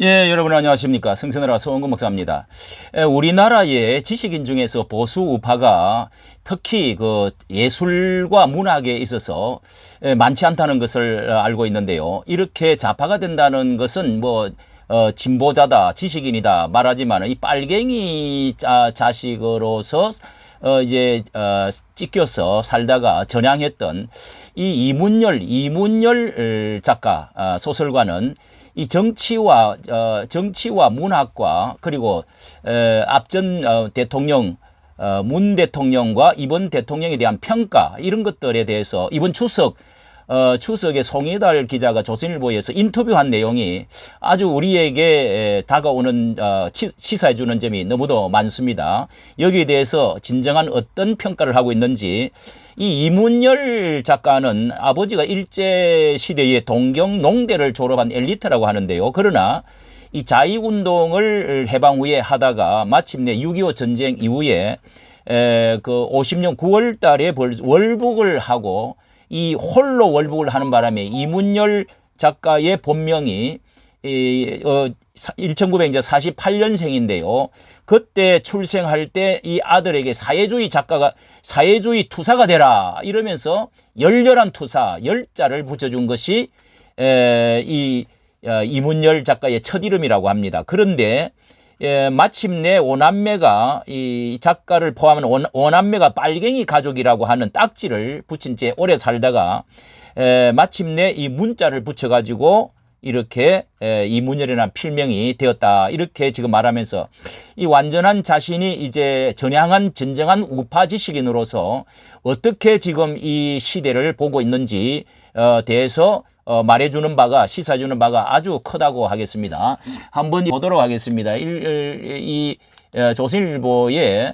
예, 여러분 안녕하십니까. 성선하라 서원근 목사입니다. 우리나라의 지식인 중에서 보수 우파가 특히 그 예술과 문학에 있어서 많지 않다는 것을 알고 있는데요. 이렇게 좌파가 된다는 것은 진보자다, 지식인이다 말하지만 이 빨갱이 자식으로서 찢겨서 살다가 전향했던 이 이문열 작가, 소설가는 이 정치와 문학과 그리고 앞전 대통령 문 대통령과 이번 대통령에 대한 평가 이런 것들에 대해서 이번 추석에 송혜달 기자가 조선일보에서 인터뷰한 내용이 아주 우리에게 다가오는 시사해 주는 점이 너무도 많습니다. 여기에 대해서 진정한 어떤 평가를 하고 있는지. 이 이문열 작가는 아버지가 일제시대의 동경농대를 졸업한 엘리트라고 하는데요. 그러나 이 자유운동을 해방 후에 하다가 마침내 6.25 전쟁 이후에 그 50년 9월 달에 월북을 하고 이 홀로 월북을 하는 바람에 이문열 작가의 본명이 1948년생인데요. 그때 출생할 때 이 아들에게 사회주의 투사가 되라 이러면서 열렬한 투사, 열자를 붙여준 것이 이문열 작가의 첫 이름이라고 합니다. 그런데 마침내 오남매가 이 작가를 포함한 오남매가 빨갱이 가족이라고 하는 딱지를 붙인 채 오래 살다가 마침내 이 문자를 붙여가지고 이렇게 이문열이라는 필명이 되었다. 이렇게 지금 말하면서 이 완전한 자신이 이제 전향한 진정한 우파 지식인으로서 어떻게 지금 이 시대를 보고 있는지 대해서 말해주는 바가 시사해주는 바가 아주 크다고 하겠습니다. 한번 보도록 하겠습니다. 조선일보의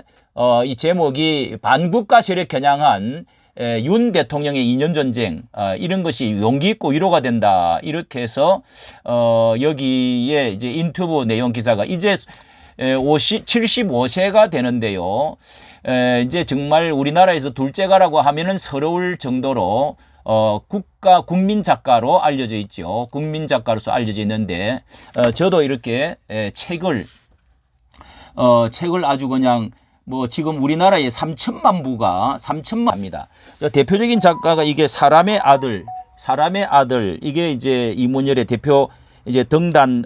이 제목이 반국가 세력 겨냥한 윤 대통령의 2년 전쟁 이런 것이 용기 있고 위로가 된다 이렇게 해서 여기에 이제 인터뷰 내용 기사가 이제 75세가 되는데요. 이제 정말 우리나라에서 둘째가라고 하면은 서러울 정도로 국민 작가로 알려져 있죠. 국민 작가로서 알려져 있는데 저도 이렇게 책을 아주 그냥 지금 우리나라에 3천만 부가 3천만입니다. 대표적인 작가가 이게 사람의 아들 이게 이제 이문열의 대표 이제 등단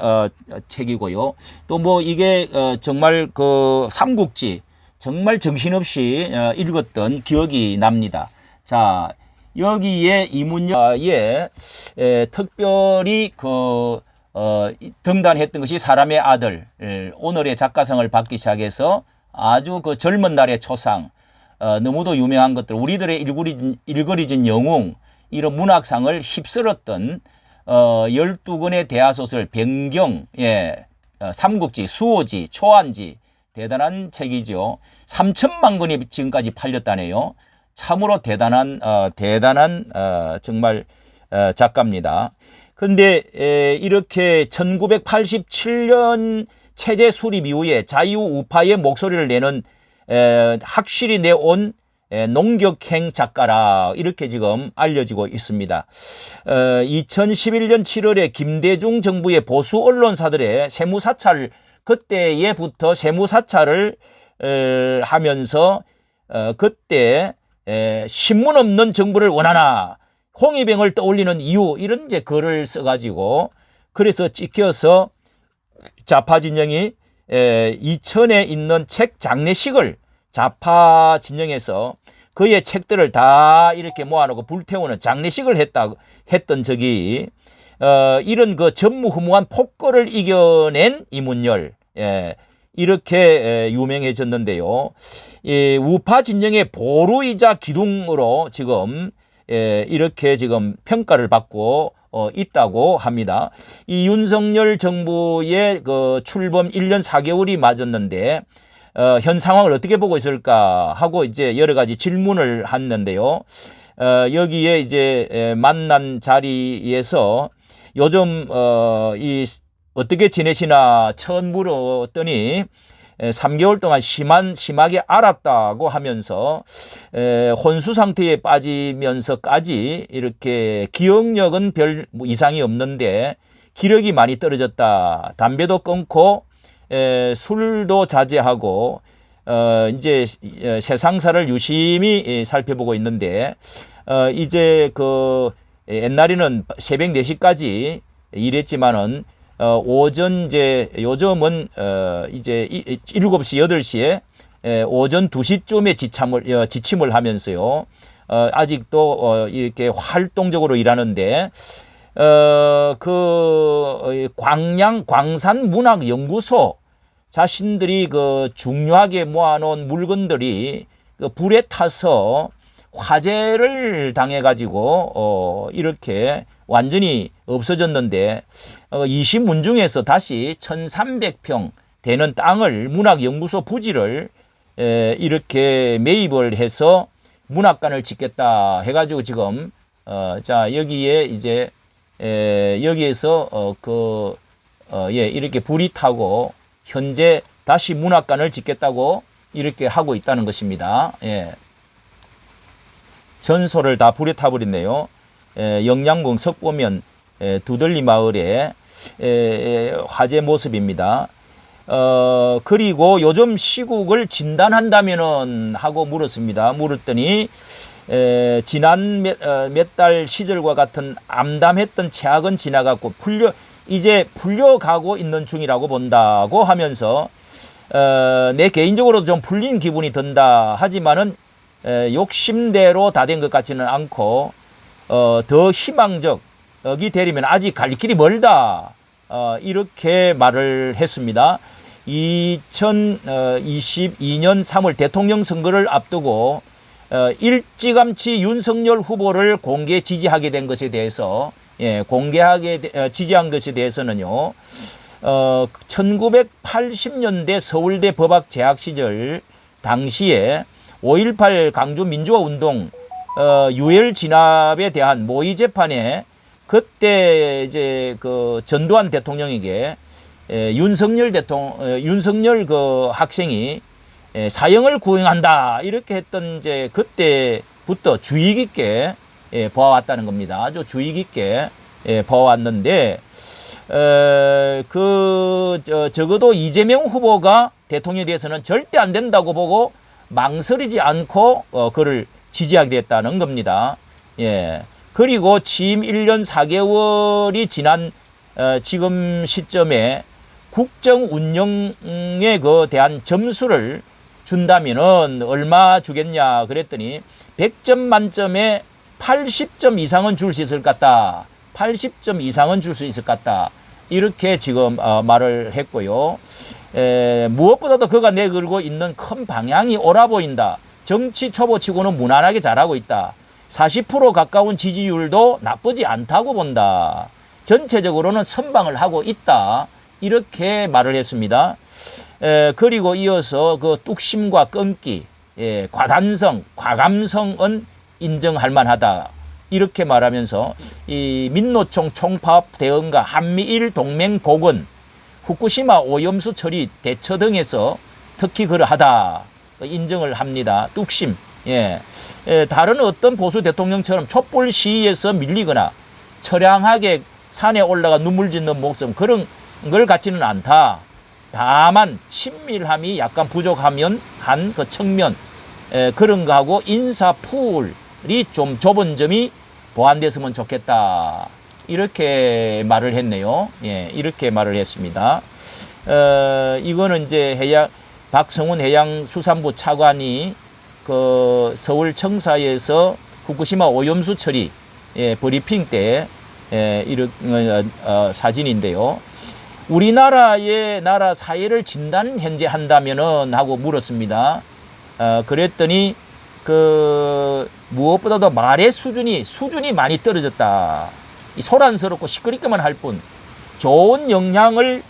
책이고요. 또 이게 정말 그 삼국지 정말 정신없이 읽었던 기억이 납니다. 자, 여기에 이문열의 특별히 등단했던 것이 사람의 아들, 오늘의 작가상을 받기 시작해서 아주 그 젊은 날의 초상, 너무도 유명한 것들, 우리들의 일그러진 영웅, 이런 문학상을 휩쓸었던 12권의 대하소설, 변경, 삼국지, 수호지, 초안지, 대단한 책이죠. 3천만 권이 지금까지 팔렸다네요. 참으로 대단한 정말 작가입니다. 그런데 이렇게 1987년 체제 수립 이후에 자유우파의 목소리를 내는 확실히 내온 농격행 작가라 이렇게 지금 알려지고 있습니다. 2011년 7월에 김대중 정부의 보수 언론사들의 세무사찰 그때에부터 세무사찰을 하면서 그때 신문 없는 정부를 원하나 홍위병을 떠올리는 이유 이런 이제 글을 써가지고 그래서 찍혀서 좌파 진영이 이천에 있는 책 장례식을 좌파 진영에서 그의 책들을 다 이렇게 모아놓고 불태우는 장례식을 했던 적이 이런 그 전무후무한 폭거를 이겨낸 이문열 이렇게 유명해졌는데요. 우파 진영의 보루이자 기둥으로 지금 이렇게 지금 평가를 받고 있다고 합니다. 이 윤석열 정부의 그 출범 1년 4개월이 맞았는데 현 상황을 어떻게 보고 있을까 하고 이제 여러 가지 질문을 했는데요. 여기에 이제 만난 자리에서 요즘 어떻게 지내시나 처음 물었더니 3개월 동안 심하게 앓았다고 하면서 혼수 상태에 빠지면서까지 이렇게 기억력은 별 이상이 없는데 기력이 많이 떨어졌다. 담배도 끊고 술도 자제하고 이제 세상사를 유심히 살펴보고 있는데 이제 그 옛날에는 새벽 4시까지 일했지만은 오전 이제 요즘은 이제 7시 8시에 오전 2시쯤에 지침을 하면서요. 아직도 이렇게 활동적으로 일하는데 그 광산문학연구소 자신들이 그 중요하게 모아놓은 물건들이 그 불에 타서 화재를 당해가지고 이렇게 완전히 없어졌는데 20문중에서 다시 1300평 되는 땅을 문학연구소 부지를 이렇게 매입을 해서 문학관을 짓겠다 해가지고 지금 자 여기에 이제 여기에서 이렇게 불이 타고 현재 다시 문학관을 짓겠다고 이렇게 하고 있다는 것입니다. 예. 전소를 다 불에 타버렸네요. 영양궁 석보면 두들리 마을의 화재 모습입니다. 그리고 요즘 시국을 진단한다면은 하고 물었습니다. 물었더니 지난 몇 달 시절과 같은 암담했던 최악은 지나갔고 이제 풀려가고 있는 중이라고 본다고 하면서 내 개인적으로 좀 풀린 기분이 든다 하지만은 욕심대로 다 된 것 같지는 않고 더 희망적이 되려면 아직 갈 길이 멀다 이렇게 말을 했습니다. 2022년 3월 대통령 선거를 앞두고 일찌감치 윤석열 후보를 공개 지지하게 된 것에 대해서 공개하게 지지한 것에 대해서는요. 1980년대 서울대 법학 재학 시절 당시에 5.18 강주 민주화 운동 유혈 진압에 대한 모의 재판에 그때 이제 그 전두환 대통령에게 윤석열 그 학생이 사형을 구형한다 이렇게 했던 이제 그때부터 주의 깊게 보아왔다는 겁니다. 아주 주의 깊게 보아왔는데 적어도 이재명 후보가 대통령에 대해서는 절대 안 된다고 보고 망설이지 않고 그를 지지하게 됐다는 겁니다. 예. 그리고 취임 1년 4개월이 지난 지금 시점에 국정 운영에 대한 점수를 준다면은 얼마 주겠냐 그랬더니 100점 만점에 80점 이상은 줄 수 있을 것 같다. 80점 이상은 줄 수 있을 것 같다. 이렇게 지금 말을 했고요. 무엇보다도 그가 내걸고 있는 큰 방향이 옳아 보인다. 정치 초보치고는 무난하게 잘하고 있다. 40% 가까운 지지율도 나쁘지 않다고 본다. 전체적으로는 선방을 하고 있다. 이렇게 말을 했습니다. 그리고 이어서 그 뚝심과 끈기, 과단성, 과감성은 인정할 만하다. 이렇게 말하면서 이 민노총 총파업 대응과 한미일 동맹 복원, 후쿠시마 오염수 처리 대처 등에서 특히 그러하다. 인정을 합니다. 뚝심. 다른 어떤 보수 대통령처럼 촛불 시위에서 밀리거나 처량하게 산에 올라가 눈물 짓는 목숨 그런 걸 같지는 않다. 다만 친밀함이 약간 부족하면 한 그 측면 그런 거하고 인사 풀이 좀 좁은 점이 보완됐으면 좋겠다. 이렇게 말을 했네요. 이렇게 말을 했습니다. 이거는 이제 박성훈 해양수산부 차관이 그 서울 청사에서 후쿠시마 오염수 처리 브리핑 때 이런 사진인데요. 우리나라의 나라 사회를 진단 현재 한다면은 하고 물었습니다. 그랬더니 그 무엇보다도 말의 수준이 많이 떨어졌다. 소란스럽고 시끄럽게만 할 뿐 좋은 영향을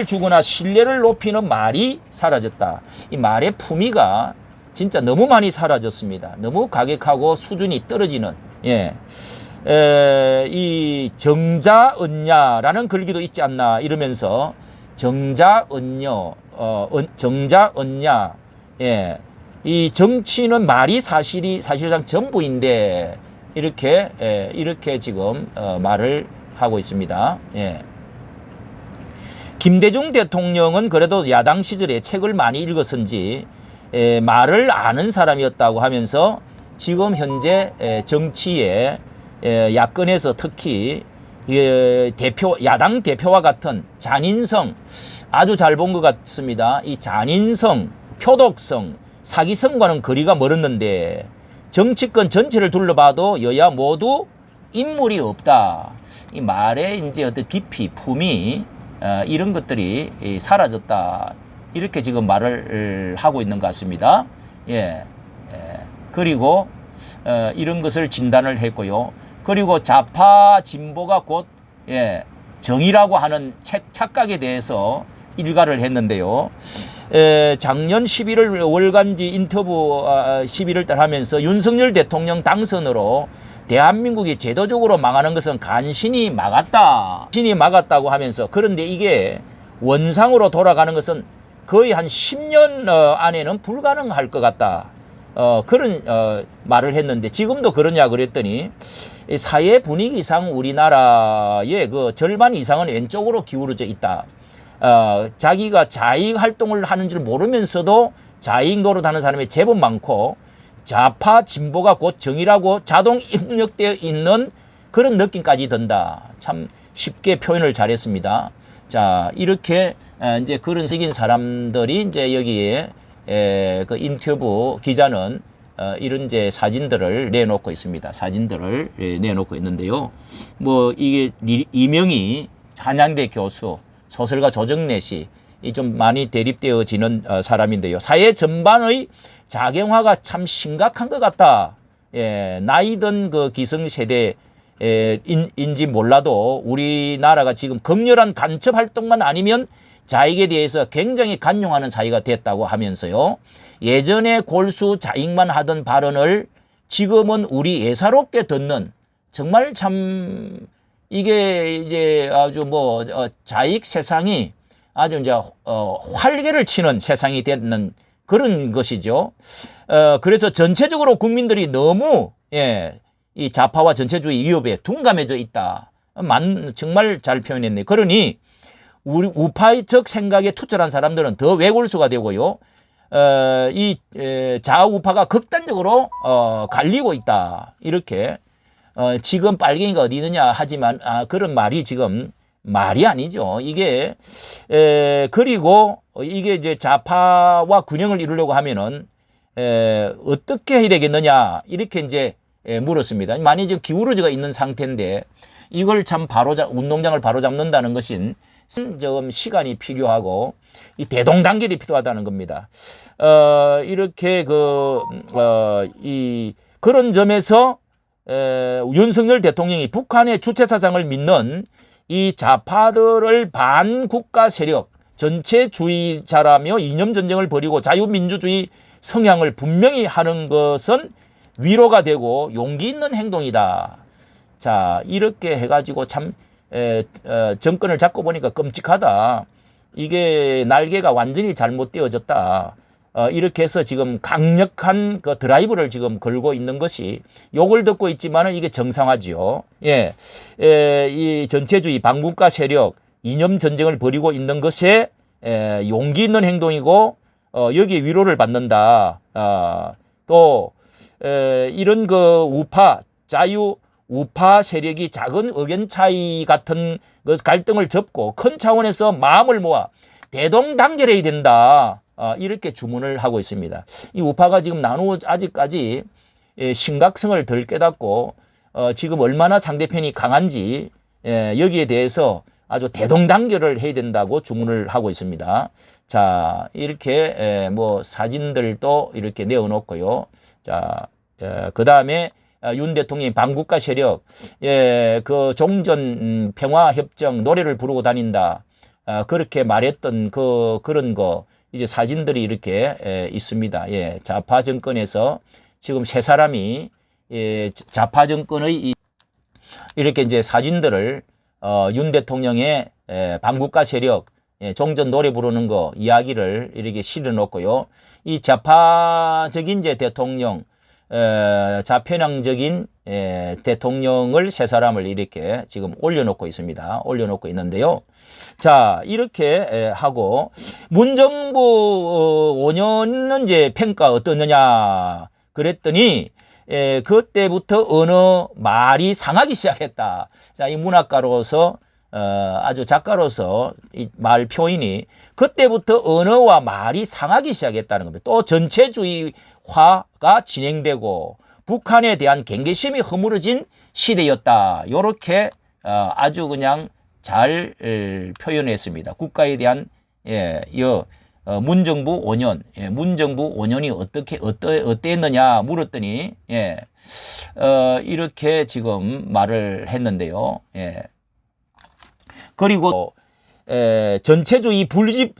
주거나 신뢰를 높이는 말이 사라졌다. 이 말의 품위가 진짜 너무 많이 사라졌습니다. 너무 가격하고 수준이 떨어지는 이 정자언냐라는 글귀도 있지 않나 이러면서 정자언냐 이 정치는 말이 사실상 전부인데 이렇게 지금 말을 하고 있습니다. 예. 김대중 대통령은 그래도 야당 시절에 책을 많이 읽었은지 말을 아는 사람이었다고 하면서 지금 현재 정치에 야권에서 특히 야당 대표와 같은 잔인성 아주 잘 본 것 같습니다. 이 잔인성, 표독성, 사기성과는 거리가 멀었는데 정치권 전체를 둘러봐도 여야 모두 인물이 없다. 이 말에 이제 어떤 깊이, 품이 이런 것들이 사라졌다. 이렇게 지금 말을 하고 있는 것 같습니다. 예. 그리고 이런 것을 진단을 했고요. 그리고 좌파 진보가 곧 정의라고 하는 착각에 대해서 일가를 했는데요. 작년 11월 월간지 인터뷰 11월 달 하면서 윤석열 대통령 당선으로 대한민국이 제도적으로 망하는 것은 간신히 막았다. 간신히 막았다고 하면서 그런데 이게 원상으로 돌아가는 것은 거의 한 10년 안에는 불가능할 것 같다. 그런 말을 했는데 지금도 그러냐 그랬더니 사회 분위기상 우리나라의 그 절반 이상은 왼쪽으로 기울어져 있다. 자기가 자익 활동을 하는 줄 모르면서도 자익 노릇하는 사람이 제법 많고 좌파 진보가 곧 정의라고 자동 입력되어 있는 그런 느낌까지 든다. 참 쉽게 표현을 잘했습니다. 자, 이렇게 이제 그런 색인 사람들이 이제 여기에 그 인터뷰 기자는 이런 이제 사진들을 내놓고 있습니다. 사진들을 내놓고 있는데요. 뭐 이게 이명희 한양대 교수, 소설가 조정래 씨, 이 좀 많이 대립되어지는 사람인데요. 사회 전반의 자경화가 참 심각한 것 같다. 나이든 그 기성세대 인지 몰라도 우리나라가 지금 극렬한 간첩 활동만 아니면 자익에 대해서 굉장히 간용하는 사회가 됐다고 하면서요. 예전에 골수 자익만 하던 발언을 지금은 우리 예사롭게 듣는 정말 참 이게 이제 아주 뭐 자익 세상이 아주 이제 활개를 치는 세상이 되는 그런 것이죠. 그래서 전체적으로 국민들이 너무 이 좌파와 전체주의 위협에 둔감해져 있다. 정말 잘 표현했네요. 그러니 우리 우파적 생각에 투철한 사람들은 더 왜골수가 되고요. 이 좌우파가 극단적으로 갈리고 있다. 이렇게 지금 빨갱이가 어디 있느냐 하지만 그런 말이 지금 말이 아니죠. 이게 그리고 이게 이제 좌파와 균형을 이루려고 하면은 어떻게 해야 되겠느냐 이렇게 이제 물었습니다. 많이 지금 기울어져 있는 상태인데 이걸 참 운동장을 바로 잡는다는 것은 좀 시간이 필요하고 이 대동단결이 필요하다는 겁니다. 이렇게 그런 점에서 윤석열 대통령이 북한의 주체 사상을 믿는 이 좌파들을 반국가 세력, 전체주의자라며 이념전쟁을 벌이고 자유민주주의 성향을 분명히 하는 것은 위로가 되고 용기 있는 행동이다. 자, 이렇게 해가지고 참 정권을 잡고 보니까 끔찍하다. 이게 날개가 완전히 잘못되어졌다. 이렇게 해서 지금 강력한 그 드라이브를 지금 걸고 있는 것이 욕을 듣고 있지만은 이게 정상화지요. 이 전체주의 반국가 세력 이념 전쟁을 벌이고 있는 것에 용기 있는 행동이고 여기에 위로를 받는다. 또 이런 그 우파 세력이 작은 의견 차이 같은 그 갈등을 접고 큰 차원에서 마음을 모아 대동단결해야 된다. 이렇게 주문을 하고 있습니다. 이 우파가 지금 아직까지 심각성을 덜 깨닫고 지금 얼마나 상대편이 강한지 여기에 대해서 아주 대동단결을 해야 된다고 주문을 하고 있습니다. 자, 이렇게 뭐 사진들도 이렇게 내어놓고요. 자, 그 다음에 윤 대통령이 반국가 세력, 그 종전 평화협정 노래를 부르고 다닌다. 그렇게 말했던 그런 거 이제 사진들이 이렇게 있습니다. 좌파 정권에서 지금 세 사람이 좌파 정권의 이렇게 이제 사진들을 윤 대통령의 반국가 세력 종전 노래 부르는 거 이야기를 이렇게 실어놓고요. 이 좌파적인 이제 대통령 좌편향적인 대통령을 세 사람을 이렇게 지금 올려놓고 있습니다. 올려놓고 있는데요. 자, 이렇게 하고 문정부 5년은 이제 평가 어떠느냐 그랬더니 그때부터 어느 말이 상하기 시작했다. 자, 이 문학가로서 아주 작가로서 이 말 표현이 그때부터 언어와 말이 상하기 시작했다는 겁니다. 또 전체주의화가 진행되고 북한에 대한 경계심이 허물어진 시대였다. 이렇게 아주 그냥 잘 표현했습니다. 국가에 대한 문정부 5년, 문정부 5년이 어땠느냐 물었더니 이렇게 지금 말을 했는데요. 그리고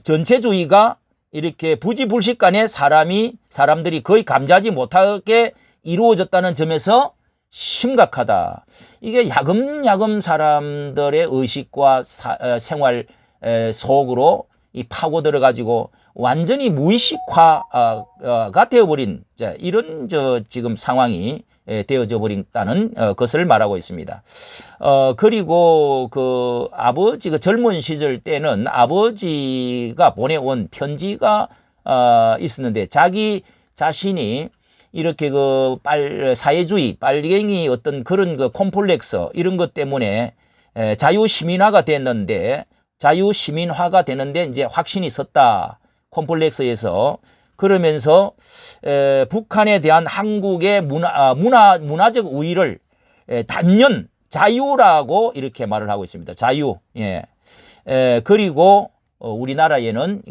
전체주의가 이렇게 부지불식간에 사람들이 거의 감지하지 못하게 이루어졌다는 점에서 심각하다. 이게 야금야금 사람들의 의식과 생활 속으로 파고들어 가지고 완전히 무의식화가 되어버린 이런 지금 상황이 되어져 버린다는 것을 말하고 있습니다. 그리고 그 아버지가 젊은 시절 때는 아버지가 보내온 편지가 있었는데 자기 자신이 이렇게 그 사회주의 빨갱이 어떤 그런 그 콤플렉스 이런 것 때문에 자유시민화가 됐는데 이제 확신이 섰다. 콤플렉스에서. 그러면서 북한에 대한 한국의 문화적 우위를 단연 자유라고 이렇게 말을 하고 있습니다. 자유. 그리고 우리나라에는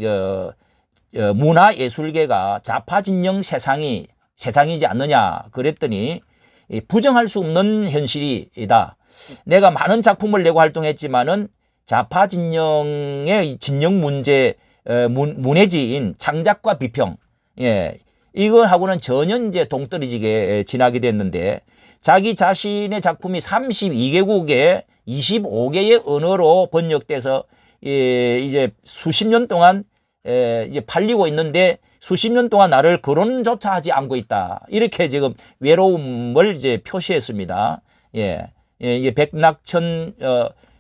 문화예술계가 좌파진영 세상이지 않느냐 그랬더니 부정할 수 없는 현실이다. 내가 많은 작품을 내고 활동했지만은 좌파 진영의 진영 문제 문해지인 창작과 비평 이거하고는 전혀 이제 동떨어지게 지나게 됐는데 자기 자신의 작품이 32개국에 25개의 언어로 번역돼서 이제 수십 년 동안 이제 팔리고 있는데 수십 년 동안 나를 거론조차 하지 않고 있다. 이렇게 지금 외로움을 이제 표시했습니다. 백낙천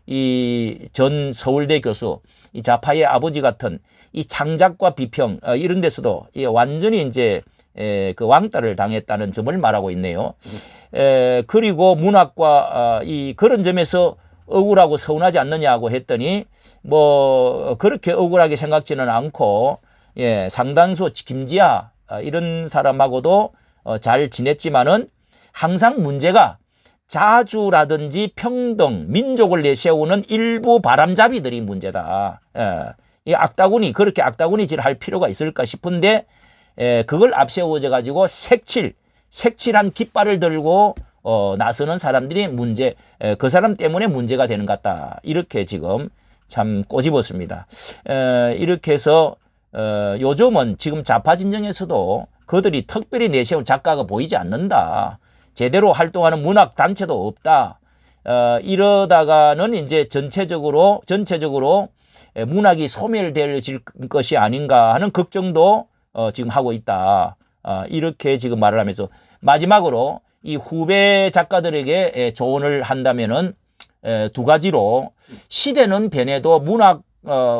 이 전 서울대 교수, 이 좌파의 아버지 같은 이 창작과 비평 이런 데서도 완전히 이제 그 왕따를 당했다는 점을 말하고 있네요. 그리고 문학과 그런 점에서 억울하고 서운하지 않느냐고 했더니 뭐 그렇게 억울하게 생각지는 않고 상당수 김지아 이런 사람하고도 잘 지냈지만은 항상 문제가 자주라든지 평등, 민족을 내세우는 일부 바람잡이들이 문제다. 이 그렇게 악다구니질 할 필요가 있을까 싶은데 그걸 앞세워져 가지고 색칠한 깃발을 들고 나서는 사람들이 그 사람 때문에 문제가 되는 것 같다. 이렇게 지금 참 꼬집었습니다. 이렇게 해서 요즘은 지금 좌파 진영에서도 그들이 특별히 내세운 작가가 보이지 않는다. 제대로 활동하는 문학 단체도 없다. 이러다가는 이제 전체적으로 문학이 소멸될 것이 아닌가 하는 걱정도 지금 하고 있다. 이렇게 지금 말을 하면서 마지막으로 이 후배 작가들에게 조언을 한다면은 두 가지로 시대는 변해도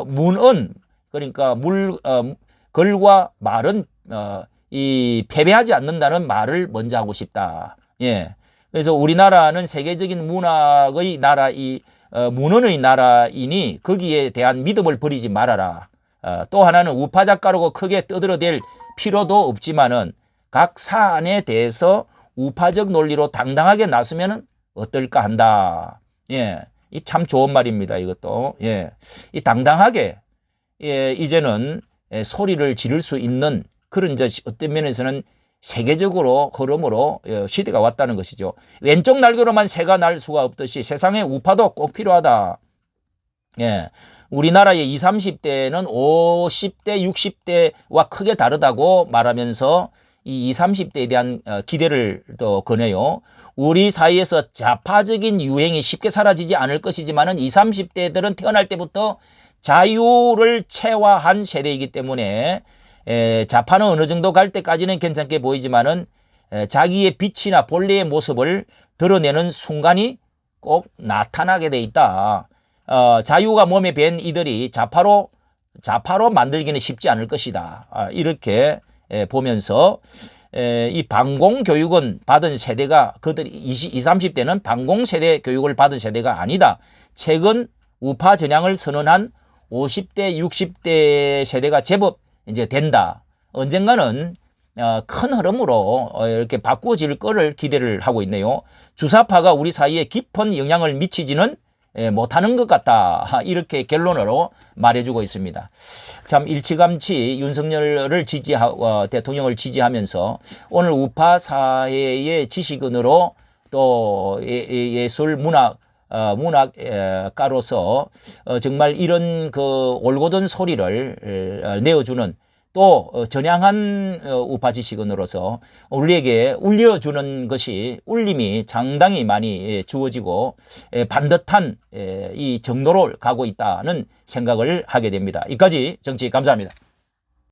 문은 그러니까 글과 말은 패배하지 않는다는 말을 먼저 하고 싶다. 그래서 우리나라는 세계적인 문학의 나라, 문헌의 나라이니 거기에 대한 믿음을 버리지 말아라. 또 하나는 우파 작가라고 크게 떠들어댈 필요도 없지만은 각 사안에 대해서 우파적 논리로 당당하게 나서면은 어떨까 한다. 이 참 좋은 말입니다. 이것도. 이 당당하게 이제는 소리를 지를 수 있는 그런 어떤 면에서는 세계적으로 흐름으로 시대가 왔다는 것이죠. 왼쪽 날개로만 새가 날 수가 없듯이 세상에 우파도 꼭 필요하다. 우리나라의 20, 30대는 50대, 60대와 크게 다르다고 말하면서 이 20, 30대에 대한 기대를 또 거네요. 우리 사이에서 좌파적인 유행이 쉽게 사라지지 않을 것이지만은 20, 30대들은 태어날 때부터 자유를 체화한 세대이기 때문에 좌파는 어느 정도 갈 때까지는 괜찮게 보이지만은 자기의 빛이나 본래의 모습을 드러내는 순간이 꼭 나타나게 돼 있다. 자유가 몸에 밴 이들이 좌파로 만들기는 쉽지 않을 것이다. 이렇게 보면서 이 반공 교육은 받은 세대가 그들이 20, 30대는 반공 세대 교육을 받은 세대가 아니다. 최근 우파 전향을 선언한 50대, 60대 세대가 제법 이제 된다. 언젠가는 큰 흐름으로 이렇게 바꾸어질 거를 기대를 하고 있네요. 주사파가 우리 사이에 깊은 영향을 미치지는 못하는 것 같다. 이렇게 결론으로 말해주고 있습니다. 참 일찌감치 윤석열을 대통령을 지지하면서 오늘 우파 사회의 지식인으로 또 예술 문학가로서 정말 이런 그 올곧은 소리를 내어주는 또 전향한 우파 지식인으로서 우리에게 울려주는 것이 울림이 상당히 많이 주어지고 반듯한 이 정도로 가고 있다는 생각을 하게 됩니다. 이까지 정치 감사합니다.